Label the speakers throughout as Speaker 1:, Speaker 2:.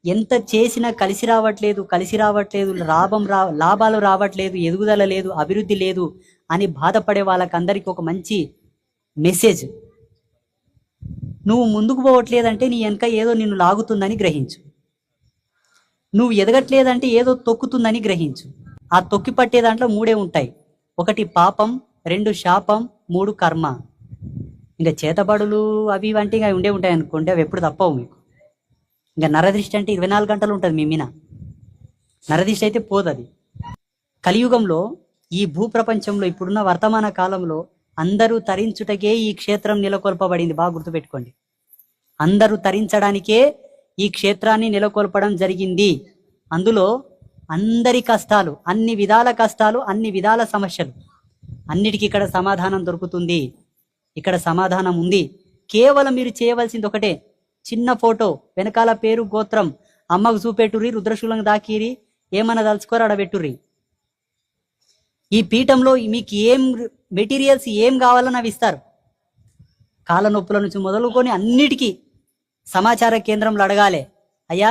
Speaker 1: ఎంత చేసినా కలిసి రావట్లేదు, లాభాలు రావట్లేదు, ఎదుగుదల లేదు, అభివృద్ధి లేదు అని బాధపడే వాళ్ళకందరికీ ఒక మంచి మెసేజ్. నువ్వు ముందుకు పోవట్లేదంటే నీ వెనక ఏదో నిన్ను లాగుతుందని గ్రహించు. నువ్వు ఎదగట్లేదంటే ఏదో తొక్కుతుందని గ్రహించు. ఆ తొక్కి పట్టే దాంట్లో 3 ఉంటాయి. 1 పాపం, 2 శాపం, 3 కర్మ. ఇంకా చేతబడులు అవి వంటి ఇంకా ఉంటాయి అనుకోండి, అవి ఎప్పుడు తప్పవు మీకు. ఇంకా నరదృష్టి అంటే 24 గంటలు ఉంటుంది మీ మీద. నరదృష్టి అయితే పోదది. కలియుగంలో ఈ భూప్రపంచంలో ఇప్పుడున్న వర్తమాన కాలంలో అందరూ తరించుటకే ఈ క్షేత్రం నెలకొల్పబడింది. బాగా గుర్తుపెట్టుకోండి. అందరూ తరించడానికే ఈ క్షేత్రాన్ని నెలకొల్పడం జరిగింది. అందులో అందరి కష్టాలు, అన్ని విధాల సమస్యలు, అన్నిటికీ ఇక్కడ సమాధానం దొరుకుతుంది. ఇక్కడ సమాధానం ఉంది. కేవలం మీరు చేయవలసింది ఒకటే, చిన్న ఫోటో, వెనకాల పేరు, గోత్రం, అమ్మకు చూపెట్టుర్రి, రుద్రశూలం దాకిరి, ఏమన్నా తలుచుకోరు అడబెట్టుర్రి. ఈ పీఠంలో మీకు ఏం మెటీరియల్స్ ఏం కావాలని అవి ఇస్తారు. కాళ్ళ నొప్పుల నుంచి మొదలుకొని అన్నిటికీ సమాచార కేంద్రంలో అడగాలి. అయ్యా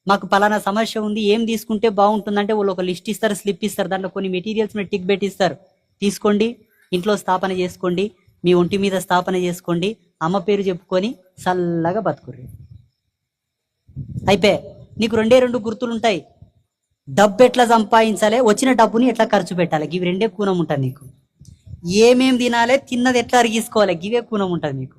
Speaker 1: మాకు పలానా సమస్య ఉంది, ఏం తీసుకుంటే బాగుంటుందంటే వాళ్ళు ఒక లిస్ట్ ఇస్తారు, స్లిప్ ఇస్తారు, దాంట్లో కొన్ని మెటీరియల్స్ మీద టిక్ పెట్టిస్తారు. తీసుకోండి, ఇంట్లో స్థాపన చేసుకోండి, మీ ఒంటి మీద స్థాపన చేసుకోండి, అమ్మ పేరు చెప్పుకొని చల్లగా బతుకుర్రి. అయిపోయి నీకు 2 గుర్తులుంటాయి. డబ్బు ఎట్లా సంపాదించాలి, వచ్చిన డబ్బుని ఎట్లా ఖర్చు పెట్టాలి, ఇవి 2 కూనం ఉంటుంది నీకు. ఏమేం తినాలి, తిన్నది ఎట్లా అరిగించుకోవాలి, ఇవే కూనం ఉంటుంది నీకు.